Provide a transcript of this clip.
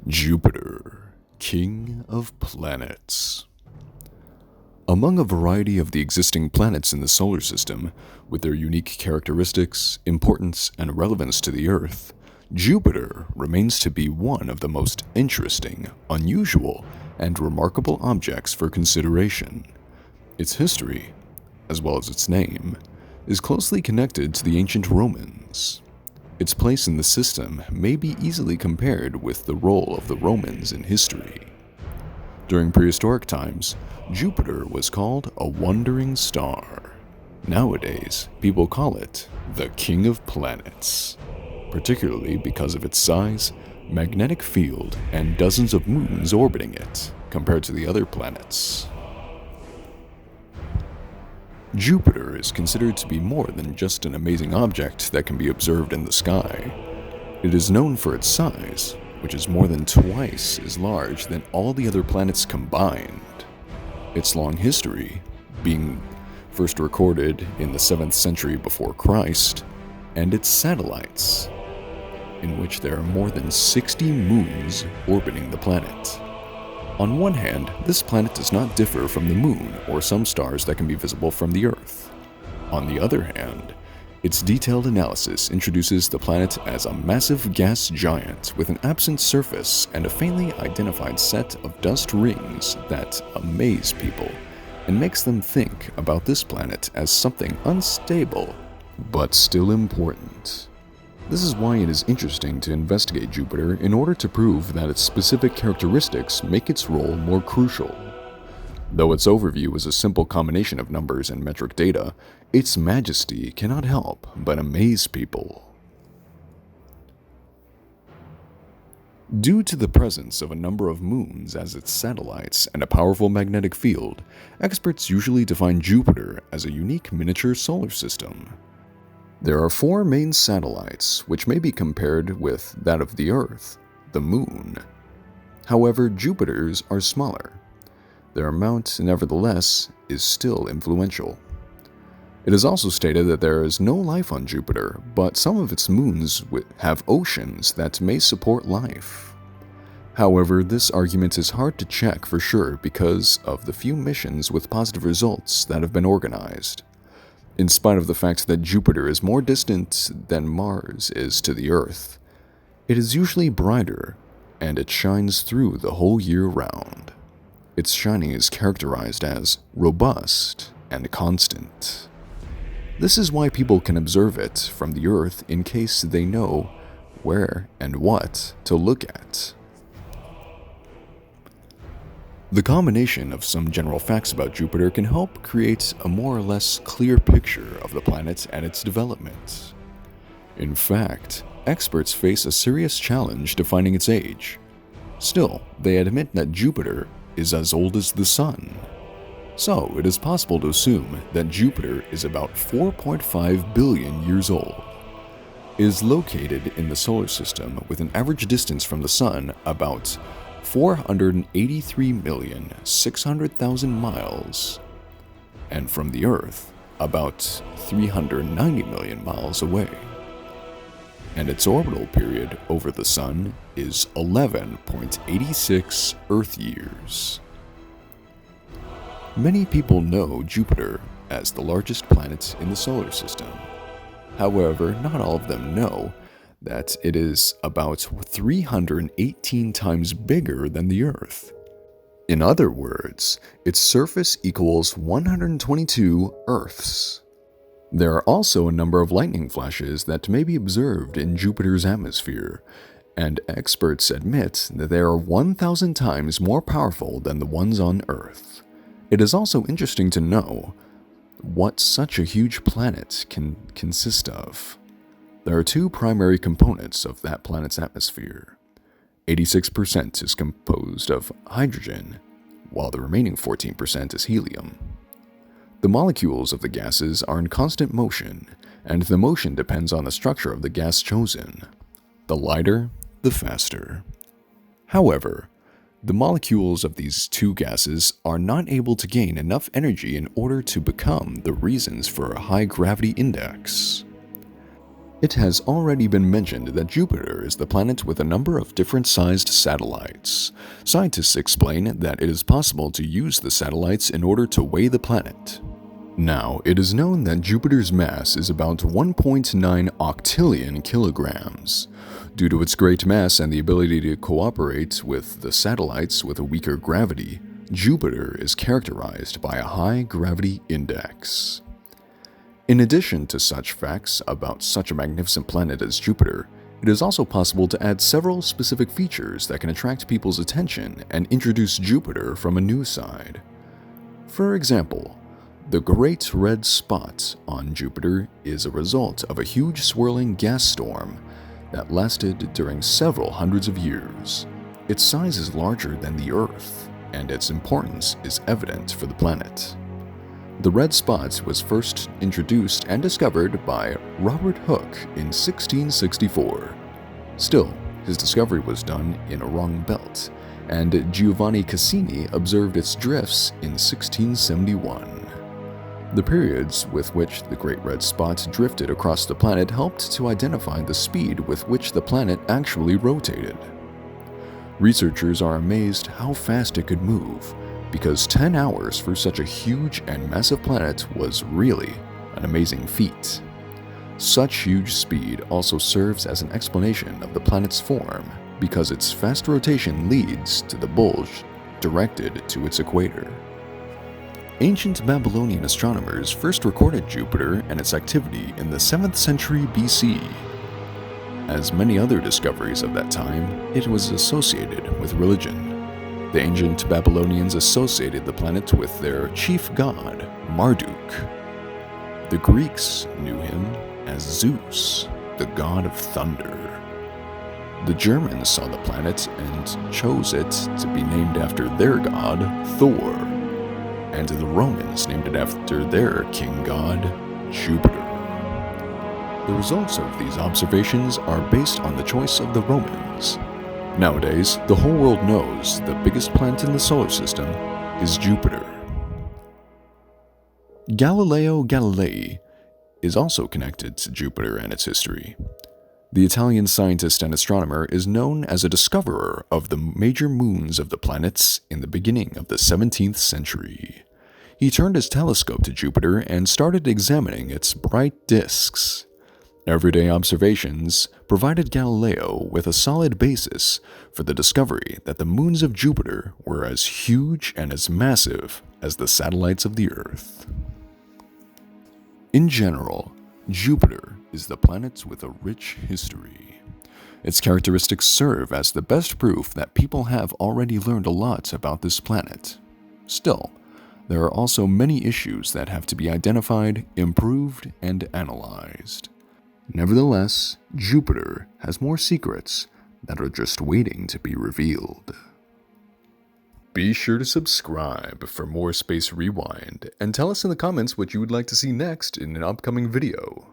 Jupiter, King of Planets. Among a variety of the existing planets in the solar system, with their unique characteristics, importance, and relevance to the Earth, Jupiter remains to be one of the most interesting, unusual, and remarkable objects for consideration. Its history, as well as its name, is closely connected to the ancient Romans. Its place in the system may be easily compared with the role of the Romans in history. During prehistoric times, Jupiter was called a wandering star. Nowadays, people call it the King of Planets, particularly because of its size, magnetic field, and dozens of moons orbiting it, compared to the other planets. Jupiter is considered to be more than just an amazing object that can be observed in the sky. It is known for its size, which is more than twice as large than all the other planets combined. Its long history, being first recorded in the 7th century before Christ, and its satellites, in which there are more than 60 moons orbiting the planet. On one hand, this planet does not differ from the Moon or some stars that can be visible from the Earth. On the other hand, its detailed analysis introduces the planet as a massive gas giant with an absent surface and a faintly identified set of dust rings that amaze people and makes them think about this planet as something unstable, but still important. This is why it is interesting to investigate Jupiter in order to prove that its specific characteristics make its role more crucial. Though its overview is a simple combination of numbers and metric data, its majesty cannot help but amaze people. Due to the presence of a number of moons as its satellites and a powerful magnetic field, experts usually define Jupiter as a unique miniature solar system. There are 4 main satellites, which may be compared with that of the Earth, the Moon. However, Jupiter's are smaller. Their amount, nevertheless, is still influential. It is also stated that there is no life on Jupiter, but some of its moons have oceans that may support life. However, this argument is hard to check for sure because of the few missions with positive results that have been organized. In spite of the fact that Jupiter is more distant than Mars is to the Earth, it is usually brighter, and it shines through the whole year round. Its shining is characterized as robust and constant. This is why people can observe it from the Earth in case they know where and what to look at. The combination of some general facts about Jupiter can help create a more or less clear picture of the planet and its development. In fact, experts face a serious challenge defining its age. Still, they admit that Jupiter is as old as the Sun. So, it is possible to assume that Jupiter is about 4.5 billion years old. It is located in the solar system with an average distance from the Sun about 483,600,000 miles, and from the Earth about 390 million miles away. And its orbital period over the Sun is 11.86 Earth years. Many people know Jupiter as the largest planet in the solar system. However, not all of them know that it is about 318 times bigger than the Earth. In other words, its surface equals 122 Earths. There are also a number of lightning flashes that may be observed in Jupiter's atmosphere, and experts admit that they are 1,000 times more powerful than the ones on Earth. It is also interesting to know what such a huge planet can consist of. There are 2 primary components of that planet's atmosphere. 86% is composed of hydrogen, while the remaining 14% is helium. The molecules of the gases are in constant motion, and the motion depends on the structure of the gas chosen. The lighter, the faster. However, the molecules of these 2 gases are not able to gain enough energy in order to become the reasons for a high gravity index. It has already been mentioned that Jupiter is the planet with a number of different sized satellites. Scientists explain that it is possible to use the satellites in order to weigh the planet. Now, it is known that Jupiter's mass is about 1.9 octillion kilograms. Due to its great mass and the ability to cooperate with the satellites with a weaker gravity, Jupiter is characterized by a high gravity index. In addition to such facts about such a magnificent planet as Jupiter, it is also possible to add several specific features that can attract people's attention and introduce Jupiter from a new side. For example, the Great Red Spot on Jupiter is a result of a huge swirling gas storm that lasted during several hundreds of years. Its size is larger than the Earth, and its importance is evident for the planet. The red spot was first introduced and discovered by Robert Hooke in 1664. Still, his discovery was done in a wrong belt, and Giovanni Cassini observed its drifts in 1671. The periods with which the Great Red Spot drifted across the planet helped to identify the speed with which the planet actually rotated. Researchers are amazed how fast it could move, because 10 hours for such a huge and massive planet was really an amazing feat. Such huge speed also serves as an explanation of the planet's form, because its fast rotation leads to the bulge directed to its equator. Ancient Babylonian astronomers first recorded Jupiter and its activity in the 7th century BC. As many other discoveries of that time, it was associated with religion. The ancient Babylonians associated the planet with their chief god, Marduk. The Greeks knew him as Zeus, the god of thunder. The Germans saw the planet and chose it to be named after their god, Thor, and the Romans named it after their king god, Jupiter. The results of these observations are based on the choice of the Romans. Nowadays, the whole world knows the biggest planet in the solar system is Jupiter. Galileo Galilei is also connected to Jupiter and its history. The Italian scientist and astronomer is known as a discoverer of the major moons of the planets in the beginning of the 17th century. He turned his telescope to Jupiter and started examining its bright disks. Everyday observations provided Galileo with a solid basis for the discovery that the moons of Jupiter were as huge and as massive as the satellites of the Earth. In general, Jupiter is the planet with a rich history. Its characteristics serve as the best proof that people have already learned a lot about this planet. Still, there are also many issues that have to be identified, improved, and analyzed. Nevertheless, Jupiter has more secrets that are just waiting to be revealed. Be sure to subscribe for more Space Rewind, and tell us in the comments what you would like to see next in an upcoming video.